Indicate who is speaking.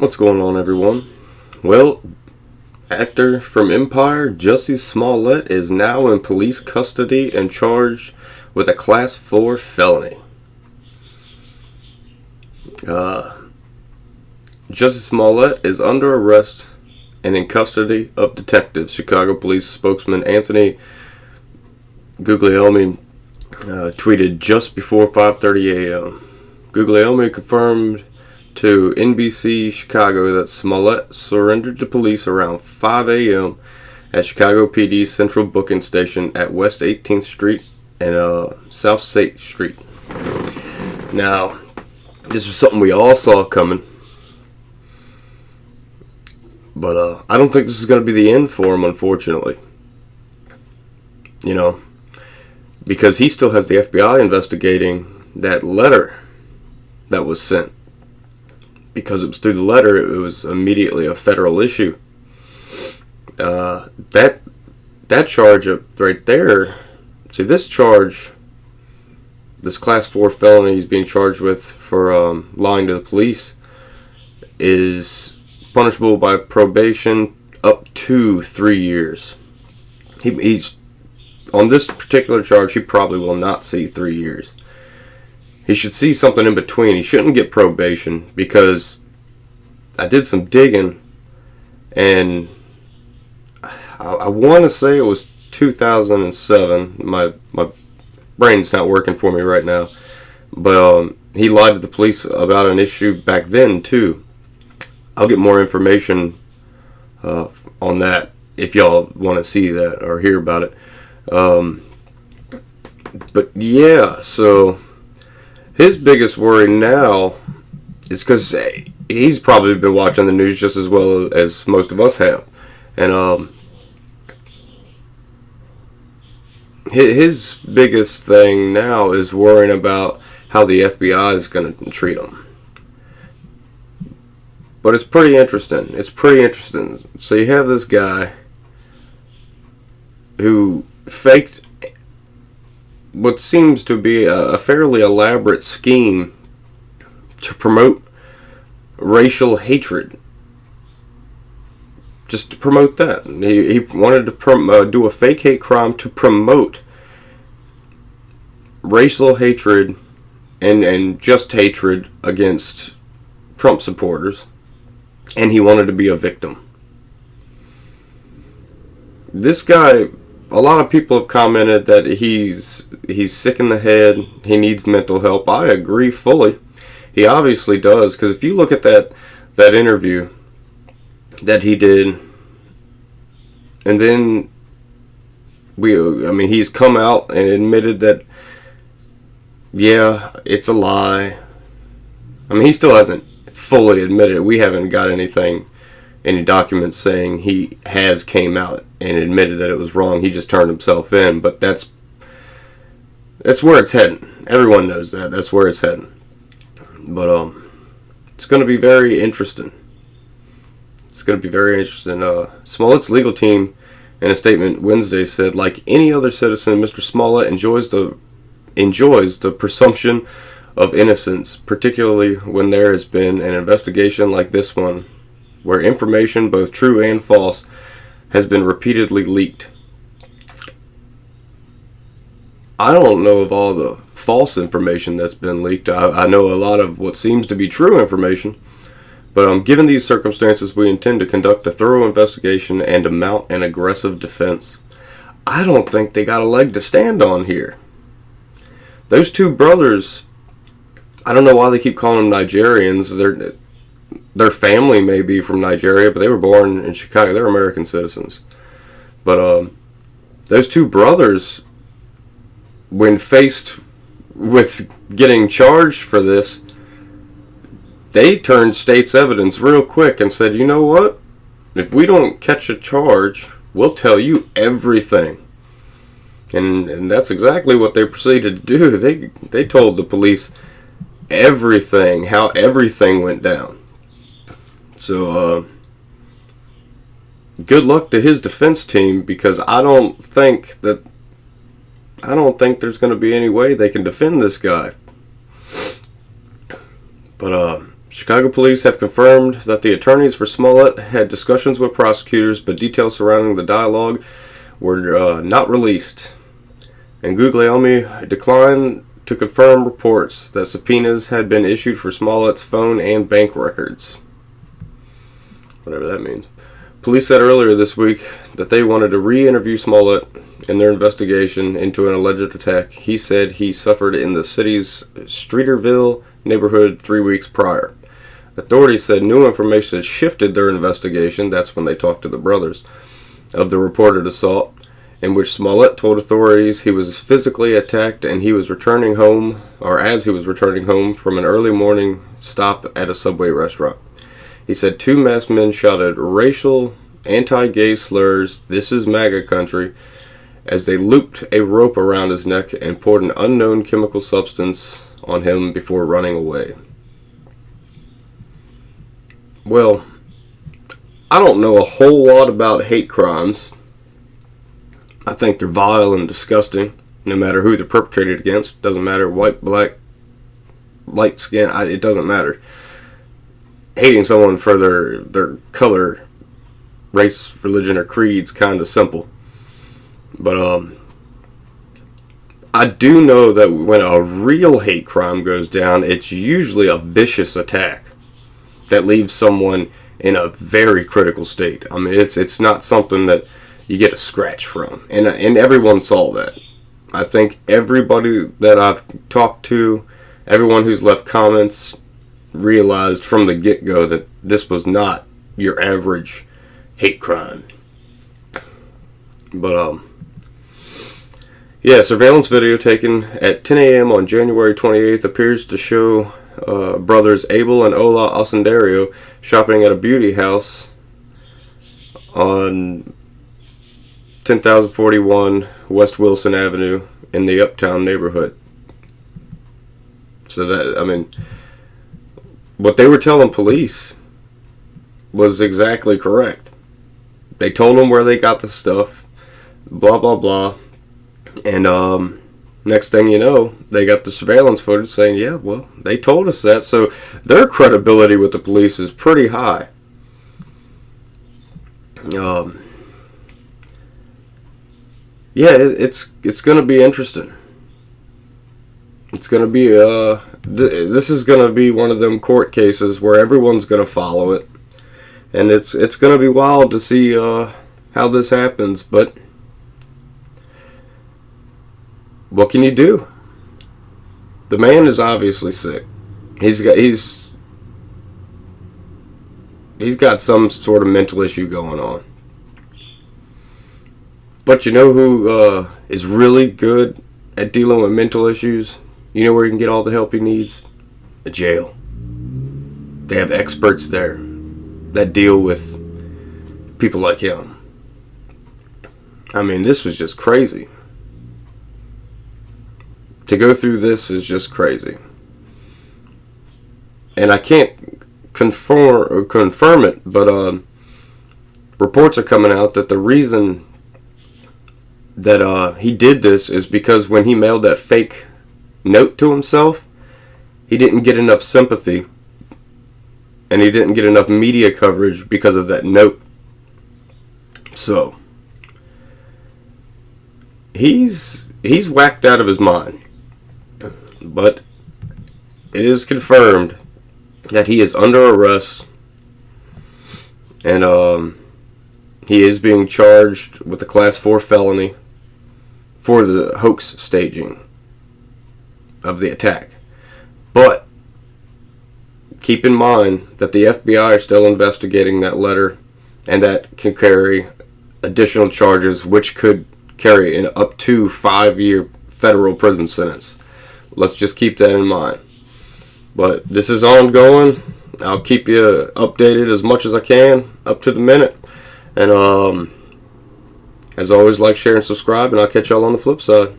Speaker 1: What's going on, everyone? Well, actor from Empire, Jussie Smollett, is now in police custody and charged with a Class 4 felony. Jussie Smollett is under arrest and in custody of detectives. Chicago police spokesman Anthony Guglielmi tweeted just before 5:30 a.m. Guglielmi confirmed to NBC Chicago that Smollett surrendered to police around 5 a.m. at Chicago PD's central booking station at West 18th Street and South 6th Street. Now, this was something we all saw coming, but I don't think this is going to be the end for him, unfortunately. You know, because he still has the FBI investigating that letter that was sent. Because it was through the letter, it was immediately a federal issue. That charge right there, see, this charge, this Class 4 felony he's being charged with for lying to the police, is punishable by probation up to 3 years. He's on this particular charge, he probably will not see 3 years. He should see something in between. He shouldn't get probation, because I did some digging, and I want to say it was 2007. My brain's not working for me right now. But he lied to the police about an issue back then, too. I'll get more information on that if y'all want to see that or hear about it. But yeah, so his biggest worry now is because he's probably been watching the news just as well as most of us have. And his biggest thing now is worrying about how the FBI is going to treat him. But it's pretty interesting. So you have this guy who faked what seems to be a fairly elaborate scheme to promote racial hatred. Just to promote that. He wanted to do a fake hate crime to promote racial hatred and just hatred against Trump supporters. And he wanted to be a victim. This guy, a lot of people have commented that he's sick in the head. He needs mental help. I agree fully. He obviously does, because if you look at that interview that he did, and then he's come out and admitted that, yeah, it's a lie. I mean, he still hasn't fully admitted it. We haven't got any documents saying he has came out and admitted that it was wrong. He just turned himself in, but that's where it's heading. Everyone knows that. That's where it's heading. But it's going to be very interesting. Smollett's legal team, in a statement Wednesday, said, like any other citizen, Mr. Smollett enjoys the presumption of innocence, particularly when there has been an investigation like this one, where information, both true and false, has been repeatedly leaked. I don't know of all the false information that's been leaked. I know a lot of what seems to be true information. But given these circumstances, we intend to conduct a thorough investigation and to mount an aggressive defense. I don't think they got a leg to stand on here. Those two brothers, I don't know why they keep calling them Nigerians. Their family may be from Nigeria, but they were born in Chicago. They're American citizens. But those two brothers, when faced with getting charged for this, they turned state's evidence real quick and said, you know what? If we don't catch a charge, we'll tell you everything. And that's exactly what they proceeded to do. They told the police everything, how everything went down. So, good luck to his defense team, because I don't think there's going to be any way they can defend this guy. But Chicago police have confirmed that the attorneys for Smollett had discussions with prosecutors, but details surrounding the dialogue were not released. And Guglielmi declined to confirm reports that subpoenas had been issued for Smollett's phone and bank records. Whatever that means. Police said earlier this week that they wanted to re-interview Smollett in their investigation into an alleged attack he said he suffered in the city's Streeterville neighborhood 3 weeks prior. Authorities said new information had shifted their investigation, that's when they talked to the brothers, of the reported assault, in which Smollett told authorities he was physically attacked and he was returning home, or as he was returning home from an early morning stop at a Subway restaurant. He said 2 masked men shouted racial, anti-gay slurs, "This is MAGA country," as they looped a rope around his neck and poured an unknown chemical substance on him before running away. Well, I don't know a whole lot about hate crimes. I think they're vile and disgusting, no matter who they're perpetrated against. Doesn't matter, white, black, light skin, it doesn't matter. Hating someone for their color, race, religion, or creed's kind of simple. But I do know that when a real hate crime goes down, it's usually a vicious attack that leaves someone in a very critical state. I mean, it's not something that you get a scratch from, and everyone saw that. I think everybody that I've talked to, everyone who's left comments, realized from the get-go that this was not your average hate crime. But yeah, surveillance video taken at 10 a.m. on January 28th appears to show brothers Abel and Ola Osendario shopping at a beauty house on 10,041 West Wilson Avenue in the Uptown neighborhood. So that, I mean, what they were telling police was exactly correct. They told them where they got the stuff, blah, blah, blah. And next thing you know, they got the surveillance footage saying, yeah, well, they told us that. So their credibility with the police is pretty high. Yeah, it's going to be interesting. It's going to be this is going to be one of them court cases where everyone's going to follow it, and it's going to be wild to see how this happens. But what can you do? The man is obviously sick. He's got some sort of mental issue going on. But you know who is really good at dealing with mental issues? You know where he can get all the help he needs? A jail. They have experts there that deal with people like him. I mean, this was just crazy. To go through this is just crazy. And I can't confirm it, but reports are coming out that the reason that he did this is because when he mailed that fake note to himself, he didn't get enough sympathy and he didn't get enough media coverage because of that note. So he's whacked out of his mind. But it is confirmed that he is under arrest, and he is being charged with a Class 4 felony for the hoax staging of the attack. But keep in mind that the FBI are still investigating that letter, and that can carry additional charges, which could carry an up to 5-year federal prison sentence. Let's just keep that in mind. But this is ongoing. I'll keep you updated as much as I can, up to the minute. And as always, like, share, and subscribe, and I'll catch y'all on the flip side.